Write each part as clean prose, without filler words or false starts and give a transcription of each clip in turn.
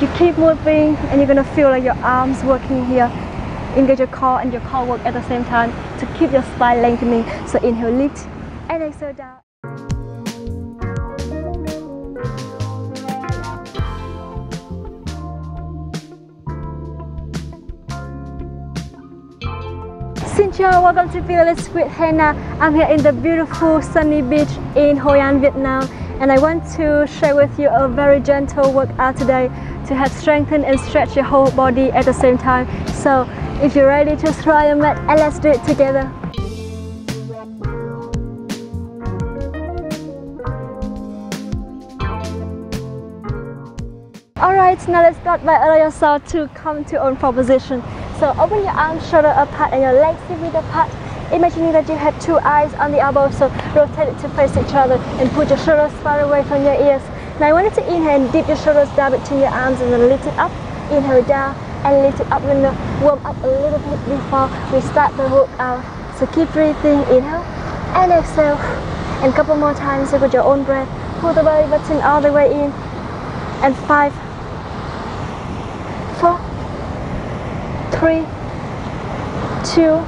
You keep moving and you're gonna feel like your arms working here. Engage your core and your core work at the same time to keep your spine lengthening. So inhale, lift, and exhale down. Xin chào, welcome to Pilates with Hannah. I'm here in the beautiful sunny beach in Hoi An, Vietnam, and I want to share with you a very gentle workout today to help strengthen and stretch your whole body at the same time. So if you're ready, just try your mat and let's do it together. Alright, now let's start by allowing yourself to come to own position. So open your arms shoulder apart and your legs width apart. Imagining that you have two eyes on the elbow, so rotate it to face each other and put your shoulders far away from your ears. Now I want you to inhale and dip your shoulders down between your arms and then lift it up. Inhale down and lift it up. We're going to warm up a little bit before we start the workout. So keep breathing, inhale and exhale. And a couple more times with your own breath. Pull the belly button all the way in. And 5, 4, 3, 2,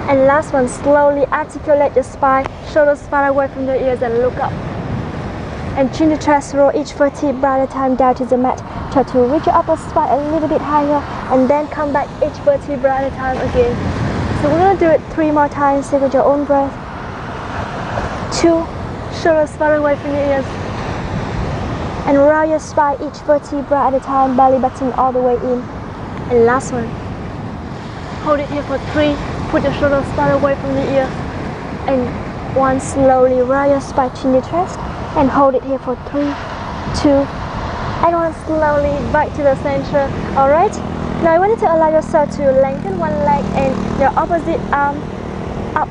and last one, slowly articulate your spine, shoulders far away from the ears and look up. And chin to chest, roll each vertebra at a time down to the mat. Try to reach your upper spine a little bit higher and then come back each vertebra at a time again. So we're going to do it 3 more times, take with your own breath. 2, shoulders far away from your ears. And roll your spine each vertebra at a time, belly button all the way in. And last one. Hold it here for 3. Put your shoulders far away from the ears. And 1, slowly roll your spine, chin to chest. And hold it here for 3, 2, and 1, slowly back to the center. Alright? Now I want you to allow yourself to lengthen one leg and your opposite arm up.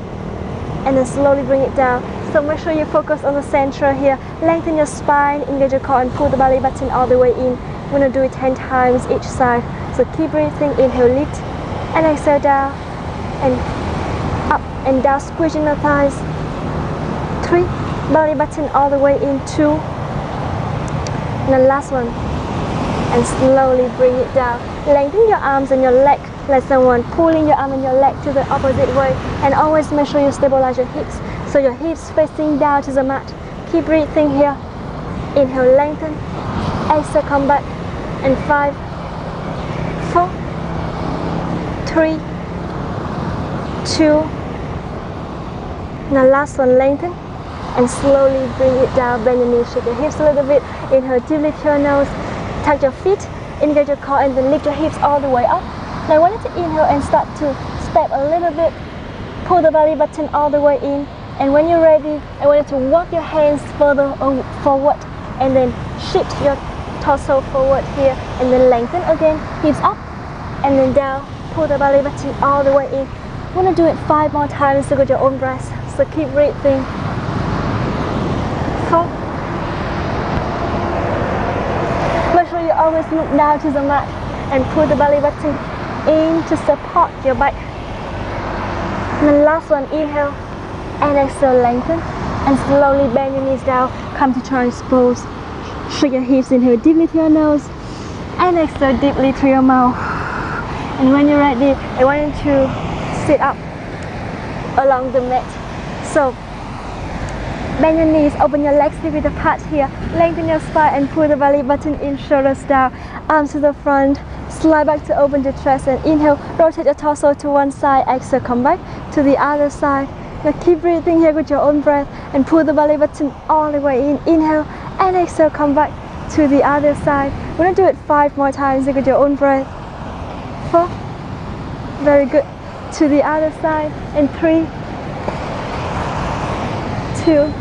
And then slowly bring it down. So make sure you focus on the center here. Lengthen your spine, engage your core and pull the belly button all the way in. We're going to do it 10 times each side. So keep breathing, inhale, lift, and exhale down, and up and down, squeezing the thighs. 3, belly button all the way in. 2, and the last one. And slowly bring it down. Lengthen your arms and your leg, less than 1. Pulling your arm and your leg to the opposite way. And always make sure you stabilize your hips. So your hips facing down to the mat. Keep breathing here. Inhale, lengthen. Exhale, come back. And 5, 4, 3, 2. Now last one, lengthen. And slowly bring it down. Bend your knees, shake your hips a little bit. Inhale, deeply through your nose. Tuck your feet, engage your core, and then lift your hips all the way up. Now I want you to inhale and start to step a little bit. Pull the belly button all the way in. And when you're ready, I want you to walk your hands further forward and then shift your torso forward here and then lengthen again. Hips up and then down. Pull the belly button all the way in. I want to do it 5 more times with your own breath. So keep breathing. 4. Make sure you always look down to the mat and pull the belly button in to support your back. And the last one, inhale and exhale, lengthen and slowly bend your knees down. Come to child's pose. Shake your hips, inhale deeply through your nose and exhale deeply through your mouth. And when you're ready, I want you to sit up along the mat. So bend your knees, open your legs with the apart here, lengthen your spine and pull the belly button in, shoulders down, arms to the front, slide back to open the chest and inhale, rotate your torso to one side, exhale, come back to the other side. Now keep breathing here with your own breath and pull the belly button all the way in, inhale and exhale, come back to the other side. We're going to do it 5 more times with your own breath. 4, very good, to the other side, and 3, 2,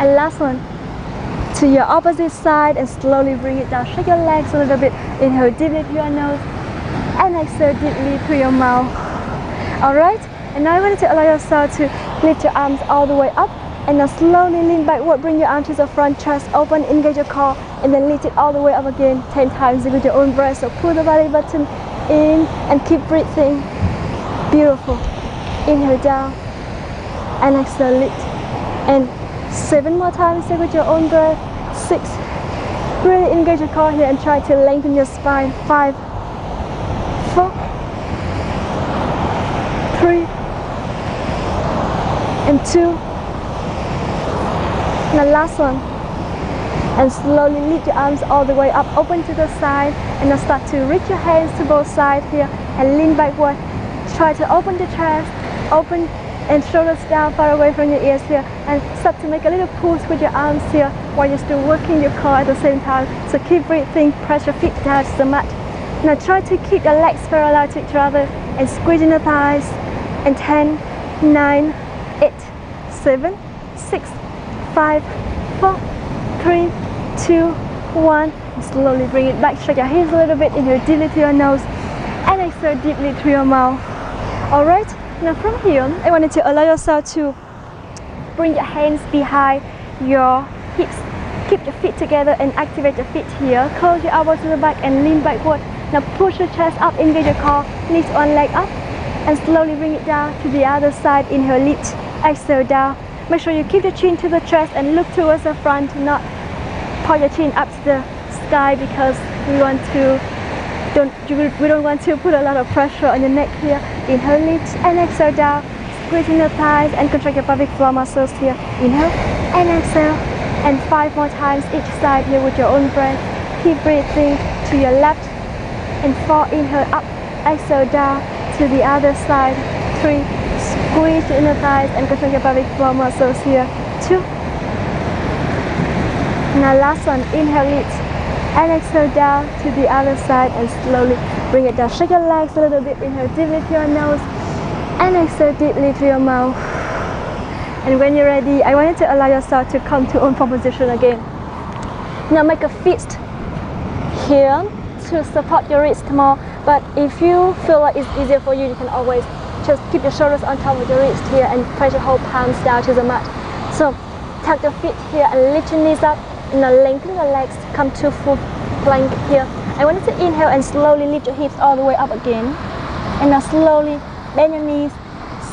and last one, to your opposite side and slowly bring it down. Shake your legs a little bit. Inhale deeply through your nose and exhale deeply through your mouth. Alright, and now I want you to allow yourself to lift your arms all the way up and now slowly lean backward, bring your arms to the front, chest open, engage your core and then lift it all the way up again 10 times with your own breath. So pull the belly button in and keep breathing. Beautiful. Inhale down and exhale, lift. And 7 more times with your own breath. 6, Really engage your core here and try to lengthen your spine. 5, 4, 3, and 2. And the last one. And slowly lift your arms all the way up, open to the side, and now start to reach your hands to both sides here and lean backward. Try to open the chest, open and shoulders down far away from your ears here, and start to make a little push with your arms here while you're still working your core at the same time. So keep breathing, press your feet down to the mat. Now try to keep your legs parallel to each other and squeeze in the thighs. And 10, 9, 8, 7, 6, 5, 4, 3, 2, 1. And slowly bring it back. Shake your hips a little bit. Inhale deeply through your nose and exhale deeply through your mouth. Alright, now from here, I want you to allow yourself to bring your hands behind your hips. Keep your feet together and activate your feet here. Close your elbows to the back and lean backward. Now push your chest up, engage your core. Lift one leg up and slowly bring it down to the other side. Inhale, lift, exhale down. Make sure you keep your chin to the chest and look towards the front, not point your chin up to the sky, because we don't want to put a lot of pressure on your neck here. Inhale, lift and exhale down. Squeezing the thighs and contract your pelvic floor muscles here. Inhale and exhale. And 5 more times each side here with your own breath. Keep breathing to your left. And 4, inhale up, exhale down to the other side. 3, squeeze your inner thighs and contract your pelvic floor muscles here. 2. Now last one, inhale, lift and exhale down to the other side and slowly bring it down. Shake your legs a little bit. Inhale deeply through your nose and exhale deeply through your mouth. And when you're ready, I want you to allow yourself to come to own form position again. Now make a fist here to support your wrist more. But if you feel like it's easier for you, you can always just keep your shoulders on top of your wrist here and press your whole palms down to the mat. So tuck your feet here and lift your knees up. Now lengthen your legs, come to full plank here. I want you to inhale and slowly lift your hips all the way up again. And now slowly bend your knees,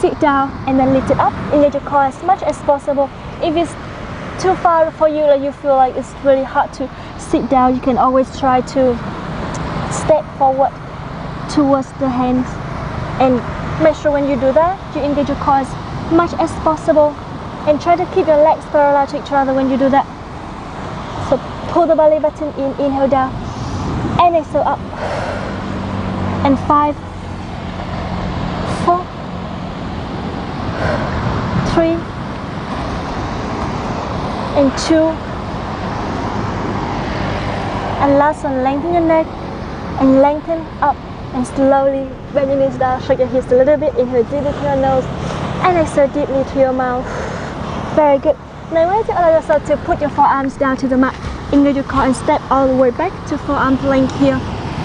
sit down and then lift it up. Engage your core as much as possible. If it's too far for you, like you feel like it's really hard to sit down, you can always try to step forward towards the hands. And make sure when you do that, you engage your core as much as possible. And try to keep your legs parallel to each other when you do that. So pull the belly button in, inhale down, and exhale up. And 5, 4, 3, and 2. And last one, lengthen your neck and lengthen up and slowly bend your knees down, shake your hips a little bit. Inhale deeply through your nose and exhale deeply through your mouth. Very good. Now I want you to allow yourself to put your forearms down to the mat. Engage your core and step all the way back to forearm plank here.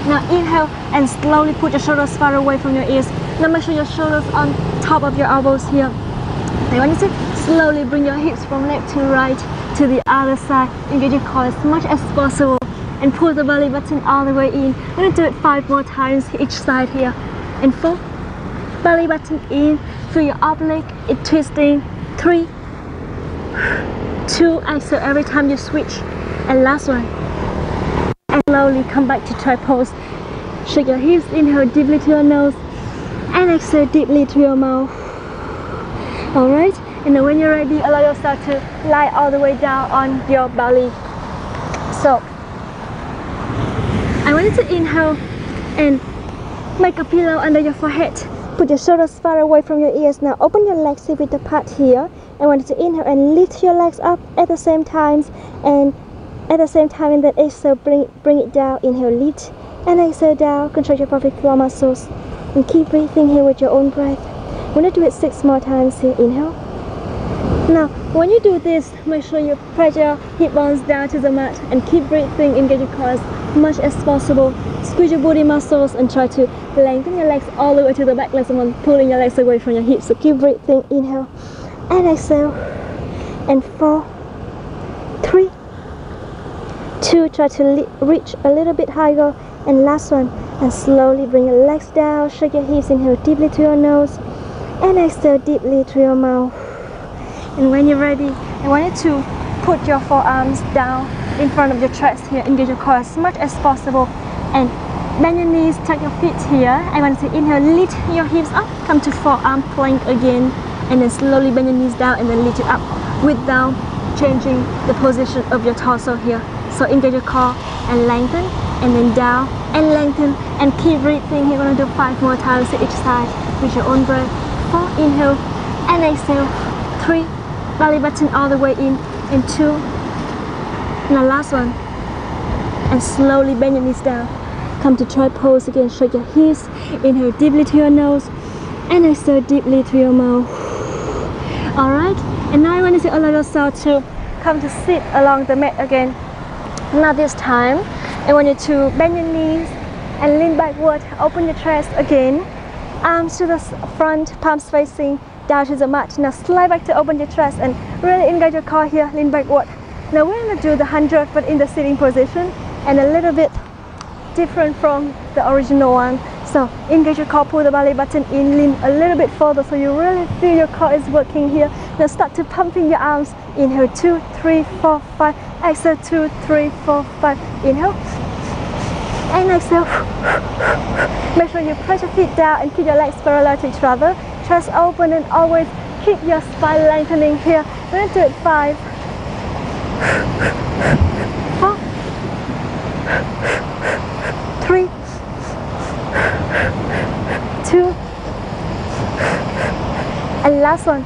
Now inhale and slowly put your shoulders far away from your ears. Now make sure your shoulders on top of your elbows here. I want you to slowly bring your hips from left to right to the other side. Engage your core as much as possible and pull the belly button all the way in. I'm going to do it 5 more times each side here. And 4, belly button in, feel your upper leg, it's twisting. 3, 2, exhale every time you switch. And last one. And slowly come back to try pose. Shake your hips, inhale deeply to your nose and exhale deeply to your mouth. Alright, and then when you're ready, allow yourself to lie all the way down on your belly. So I want you to inhale and make a pillow under your forehead. Put your shoulders far away from your ears. Now open your legs a bit apart here. I want you to inhale and lift your legs up at the same time, and at the same time in that exhale, bring it down. Inhale, lift and exhale down. Contract your pelvic floor muscles and keep breathing here with your own breath. We're going to do it 6 more times here. Inhale. Now when you do this, make sure you press your hip bones down to the mat and keep breathing. Engage your core as much as possible. Squeeze your booty muscles and try to lengthen your legs all the way to the back like someone pulling your legs away from your hips. So keep breathing. Inhale and exhale. And 4, 3, 2, try to reach a little bit higher. And last one, and slowly bring your legs down, shake your hips, inhale deeply through your nose and exhale deeply through your mouth. And when you're ready, I want you to put your forearms down in front of your chest here. Engage your core as much as possible and bend your knees, tuck your feet here. I want to inhale, lift your hips up, come to forearm plank again, and then slowly bend your knees down and then lift it up without changing the position of your torso here. So engage your core and lengthen, and then down and lengthen, and keep breathing. You're going to do 5 more times to each side with your own breath. 4, inhale and exhale. 3, belly button all the way in, and 2, and the last one, and slowly bend your knees down. Come to try pose again, shake your hips, inhale deeply to your nose, and exhale deeply to your mouth. Alright, and now I want you to allow yourself to come to sit along the mat again. Now this time, I want you to bend your knees and lean backward, open your chest again, arms to the front, palms facing down to the mat. Now slide back to open your chest and really engage your core here, lean backward. Now we're going to do the 100 but in the sitting position and a little bit different from the original one. So engage your core, pull the belly button in, lean a little bit further so you really feel your core is working here. Now start to pumping your arms. Inhale 2, 3, 4, 5. Exhale 2, 3, 4, 5. Inhale and exhale. Make sure you press your feet down and keep your legs parallel to each other. Chest open and always keep your spine lengthening here. We're going to do it 5, 4, 3, 2, and last one.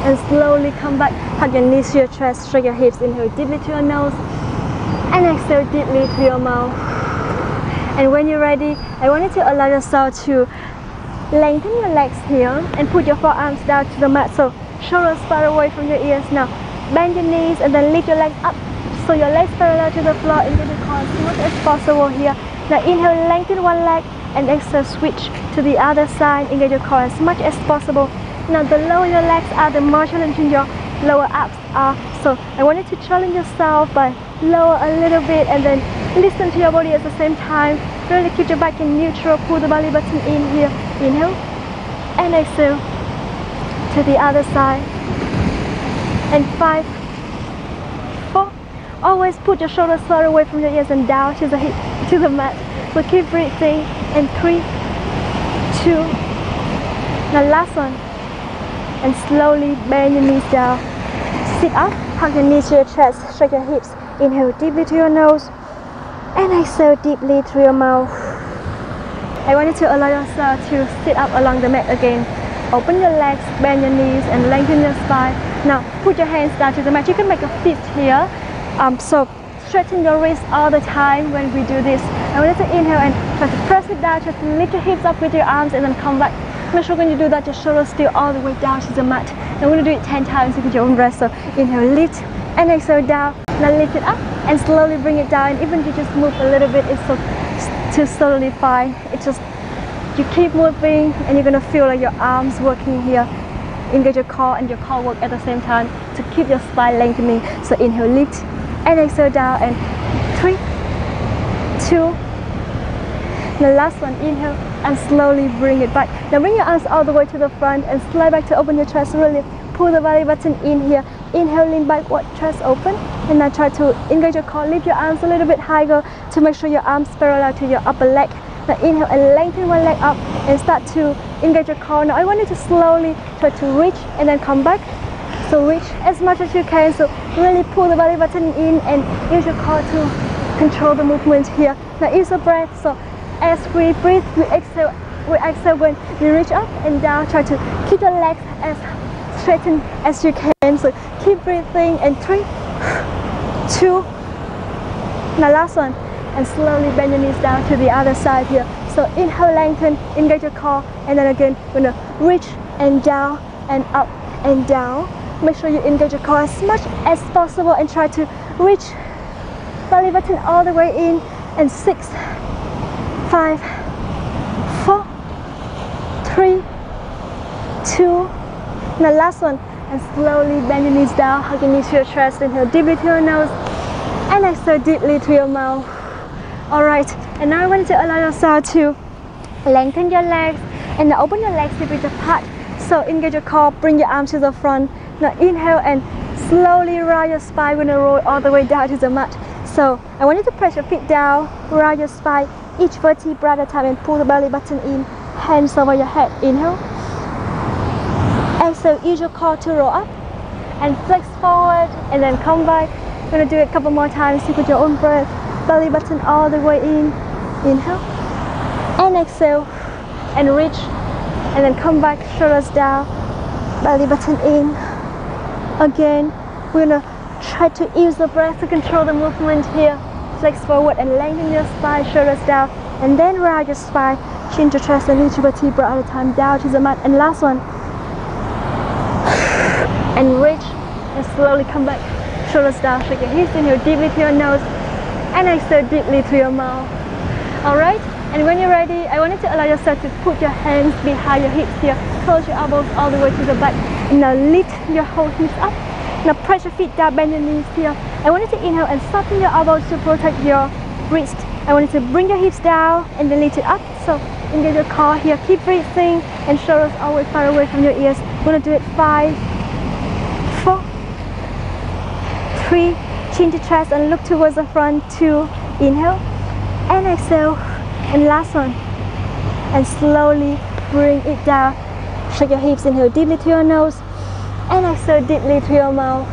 And slowly come back, hug your knees to your chest, straight your hips, inhale deeply to your nose, and exhale deeply to your mouth. And when you're ready, I want you to allow yourself to lengthen your legs here and put your forearms down to the mat, so shoulders far away from your ears. Now bend your knees and then lift your legs up so your legs parallel to the floor. Engage your core as much as possible here. Now inhale, lengthen one leg, and exhale, switch to the other side. Engage your core as much as possible. Now the lower your legs are, the more challenging your lower abs are. So I want you to challenge yourself by lower a little bit and then listen to your body at the same time. Really keep your back in neutral, pull the belly button in here. Inhale and exhale to the other side. And 5, 4. Always put your shoulders far away from your ears and down to the hip, to the mat. So keep breathing. And 3, 2. Now last one. And slowly bend your knees down. Sit up, hug your knees to your chest, shake your hips. Inhale deeply to your nose and exhale deeply through your mouth. I want you to allow yourself to sit up along the mat again. Open your legs, bend your knees and lengthen your spine. Now put your hands down to the mat. You can make a fist here. So straighten your wrists all the time when we do this. I want you to inhale and try to press it down, try to lift your hips up with your arms and then come back. Make sure when you do that, your shoulders still all the way down to the mat. I'm going to do it 10 times with your own breath. So inhale, lift, and exhale down. Now lift it up and slowly bring it down. Even if you just move a little bit, it's totally fine. It's just, you keep moving and you're going to feel like your arms working here. Engage your core and your core work at the same time to keep your spine lengthening. So inhale, lift, and exhale down. And 3, 2, the last one, inhale and slowly bring it back. Now bring your arms all the way to the front and slide back to open your chest. Really pull the belly button in here. Inhale, lean backward, chest open. And now try to engage your core. Lift your arms a little bit higher to make sure your arms parallel to your upper leg. Now inhale and lengthen one leg up and start to engage your core. Now I want you to slowly try to reach and then come back. So reach as much as you can. So really pull the belly button in and use your core to control the movement here. Now use the breath. So as we breathe, we exhale when we reach up and down. Try to keep your legs as straightened as you can. So keep breathing. And 3, 2. Now last one. And slowly bend your knees down to the other side here. So inhale, lengthen, engage your core, and then again we're gonna reach and down and up and down. Make sure you engage your core as much as possible and try to reach belly button all the way in. And 6, 5, 4, 3, 2. Now last one. And slowly bend your knees down, hug your knees to your chest, inhale deeply to your nose and exhale deeply to your mouth. Alright, and now I want you to allow yourself to lengthen your legs and open your legs a bit apart. So engage your core, bring your arms to the front, Now inhale and slowly round your spine. We're gonna roll all the way down to the mat. So I want you to press your feet down, round your spine, each vertebra at a time, and pull the belly button in. Hands over your head. Inhale. Exhale, use your core to roll up and flex forward, and then come back. We're gonna do it a couple more times. Take with your own breath. Belly button all the way in. Inhale and exhale, and reach, and then come back. Shoulders down, belly button in. Again, we're gonna try to use the breath to control the movement here. Flex forward and lengthen your spine. Shoulders down, and then round your spine. Chin to chest and each vertebra at a time down to the mat. And last one. And reach, and slowly come back. Shoulders down, shake your hips, inhale deeply to your nose, and exhale deeply to your mouth. Alright, and when you're ready, I want you to allow yourself to put your hands behind your hips here. Close your elbows all the way to the back. And now lift your whole hips up. Now press your feet down, bend your knees here. I want you to inhale and soften your elbows to protect your wrist. I want you to bring your hips down and then lift it up. So engage your core here. Keep breathing and shoulders always far away from your ears. We're going to do it 5, 4, 3, chin to chest and look towards the front. 2, inhale and exhale, and last one, and slowly bring it down. Shake your hips, inhale deeply to your nose, and exhale deeply to your mouth.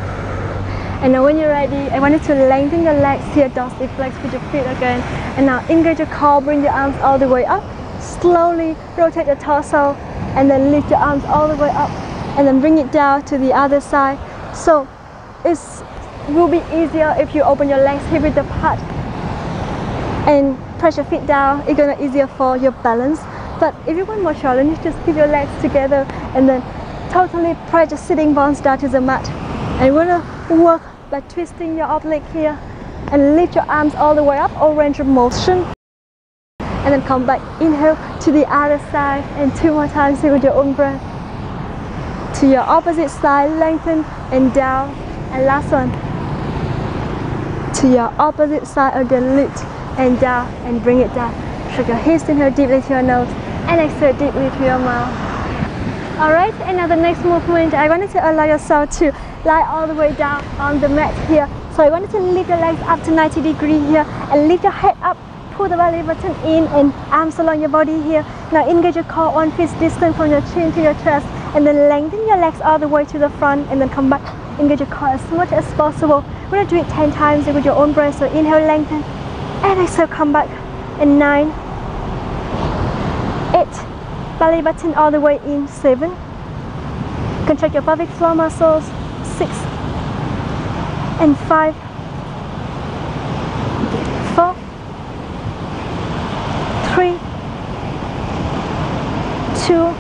And now when you're ready, I want you to lengthen your legs here, dorsal flex with your feet again. And now engage your core, bring your arms all the way up. Slowly rotate your torso, and then lift your arms all the way up, and then bring it down to the other side. So it will be easier if you open your legs hip width apart and press your feet down. It's gonna be easier for your balance. But if you want more challenge, just keep your legs together and then totally press your sitting bones down to the mat. And we're gonna work by twisting your oblique here and lift your arms all the way up, all range of motion. And then come back, inhale to the other side, and 2 more times here with your own breath. To your opposite side, lengthen and down. And last one. To your opposite side again, lift and down and bring it down. Shake your hips, inhale deeply to your nose and exhale deeply to your mouth. Alright, and now the next movement, I want you to allow yourself to lie all the way down on the mat here. So I want you to lift your legs up to 90 degrees here and lift your head up. Pull the belly button in and arms along your body here. Now engage your core 1 foot distance from your chin to your chest, and then lengthen your legs all the way to the front, and then come back. Engage your core as much as possible. We're going to do it 10 times with your own breath. So inhale, lengthen, and exhale, come back. And 9, 8, belly button all the way in. 7, contract your pelvic floor muscles. 6, and 5, 4, 3, 2,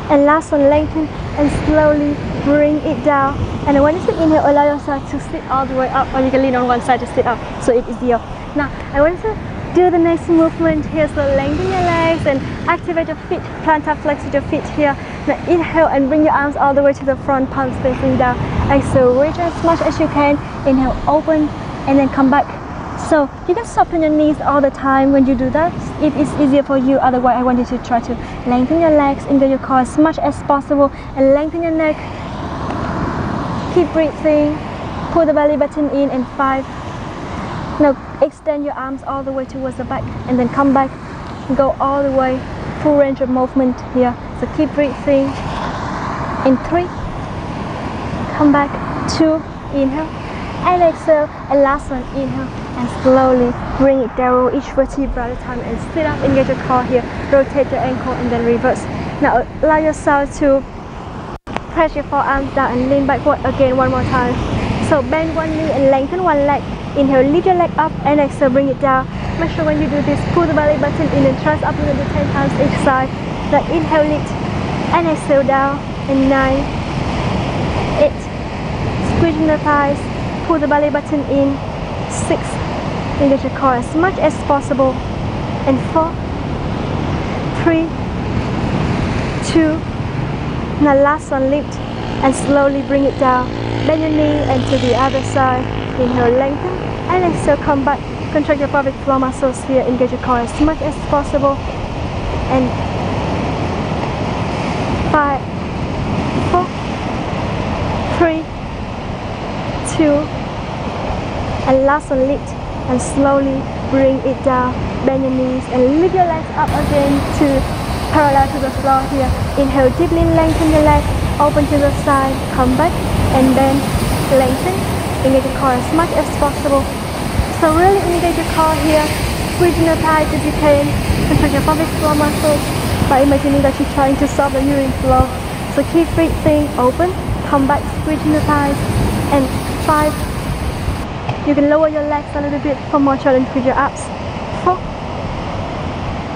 and last one, lengthen and slowly bring it down. And I want you to inhale, allow yourself to sit all the way up, or you can lean on one side to sit up so it's easier. Now I want you to do the next movement here. So lengthen your legs and activate your feet, plantar flex with your feet here. Now inhale and bring your arms all the way to the front, palms facing down. Exhale, reach as much as you can. Inhale, open, and then come back. So you can soften your knees all the time when you do that, if it's easier for you. Otherwise, I want you to try to lengthen your legs, engage your core as much as possible, and lengthen your neck. Keep breathing. Pull the belly button in. And 5. Now extend your arms all the way towards the back, and then come back and go all the way, full range of movement here. So keep breathing. In 3, come back. 2, inhale and exhale, and last one, inhale and slowly bring it down. Roll each vertebra at a time and sit up. Engage your core here, rotate your ankle, and then reverse. Now allow yourself to press your forearms down and lean backward again 1 more time. So bend one knee and lengthen one leg. Inhale, lift your leg up, and exhale, bring it down. Make sure when you do this, pull the belly button in and thrust up. We're going to do 10 times each side. Now inhale, lift, and exhale down. And 9, 8, squeeze in the thighs, pull the belly button in. 6, engage your core as much as possible. And 4, 3, 2, now last one, lift and slowly bring it down. Bend your knee and to the other side. Inhale, lengthen, and exhale, come back. Contract your pelvic floor muscles here. Engage your core as much as possible. And 5, 2, and last one, lift, and slowly bring it down. Bend your knees and lift your legs up again to parallel to the floor here. Inhale deeply, lengthen your legs, open to the side, come back, and then lengthen. Engage your core as much as possible. So really engage your core here. Squeeze your thighs if you can. Contract your pelvic floor muscles by imagining that you're trying to solve the urine flow. So keep breathing, open, come back, squeeze your thighs, and 5. You can lower your legs a little bit for more challenge with your abs. 4.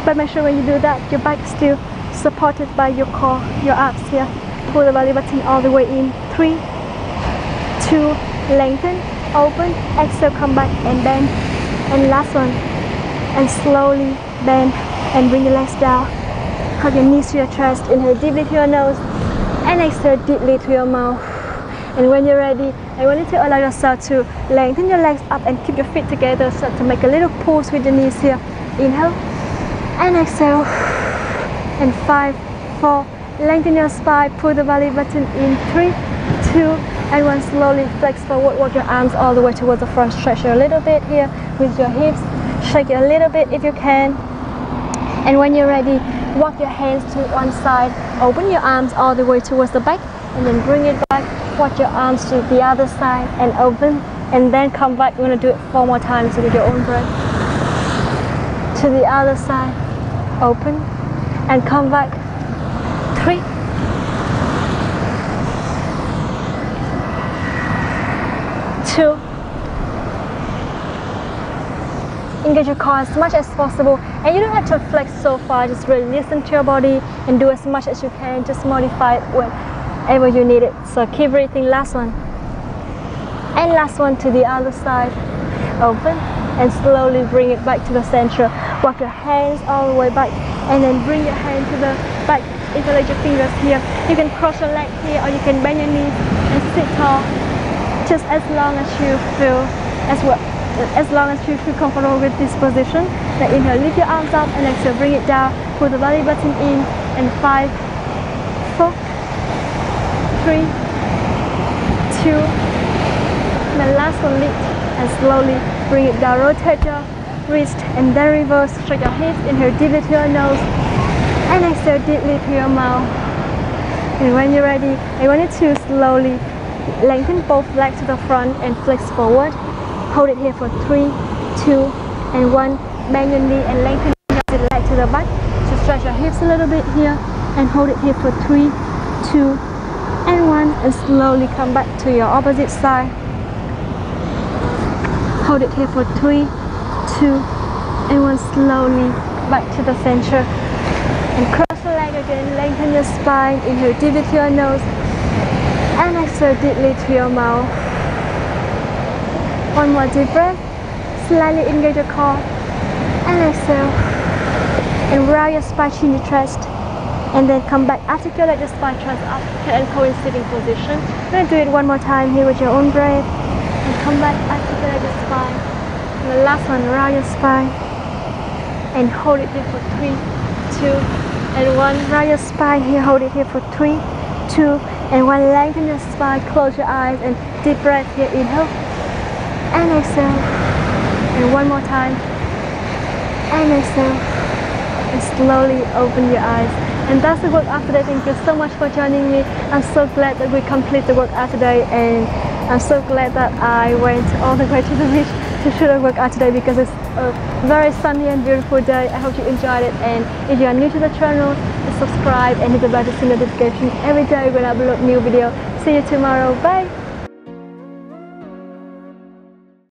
But make sure when you do that, your back is still supported by your core, your abs here. Pull the belly button all the way in. 3, 2, lengthen, open, exhale, come back and bend. And last one, and slowly bend and bring your legs down. Hug your knees to your chest, inhale deeply to your nose, and exhale deeply to your mouth. And when you're ready, I want you to allow yourself to lengthen your legs up and keep your feet together, so to make a little pulse with your knees here. Inhale and exhale. And 5, 4, lengthen your spine, pull the belly button in. 3, 2, and 1, slowly flex forward, walk your arms all the way towards the front, stretch a little bit here with your hips, shake it a little bit if you can. And when you're ready, walk your hands to one side, open your arms all the way towards the back, and then bring it back, walk your arms to the other side and open, and then come back. We're going to do it 4 more times with your own breath. To the other side, open, and come back. 3, 2, engage your core as much as possible, and you don't have to flex so far, just really listen to your body and do as much as you can, just modify it whenever you need it. So keep breathing. Last one, and last one to the other side, open, and slowly bring it back to the center. Walk your hands all the way back, and then bring your hand to the back, interlace your fingers here. You can cross your leg here, or you can bend your knees and sit tall, just as long as you feel comfortable with this position. Then inhale, lift your arms up, and exhale, bring it down, pull the belly button in, and 5, 4, 3, 2, and the last one, lift, and slowly bring it down. Rotate your wrist, and then reverse, stretch your hips, inhale deeply to your nose, and exhale deeply to your mouth. And when you're ready, I want you to slowly lengthen both legs to the front and flex forward. Hold it here for 3, 2, and 1. Bend your knee and lengthen your leg to the back. So stretch your hips a little bit here, and hold it here for 3, 2, and 1. And slowly come back to your opposite side. Hold it here for 3, 2, and 1. Slowly back to the center. And cross the leg again. Lengthen your spine. Inhale deeply to your nose, and exhale deeply to your mouth. One more deep breath. Slightly engage your core, and exhale. And round your spine, chin your chest, and then come back. Articulate your spine, chest up, and ankle in sitting position. I'm going to do it one more time here with your own breath. And come back, articulate your spine. And the last one, round your spine, and hold it here for 3, 2, and 1. Round your spine here, hold it here for 3, 2, and 1. Lengthen your spine, close your eyes, and deep breath here. Inhale and exhale, and one more time, and exhale, and slowly open your eyes. And that's the workout today. Thank you so much for joining me. I'm so glad that we complete the workout today, and I'm so glad that I went all the way to the beach to shoot a workout today, because it's a very sunny and beautiful day. I hope you enjoyed it, and if you are new to the channel, please subscribe and hit the bell to see notifications every day when I upload new video. See you tomorrow. Bye.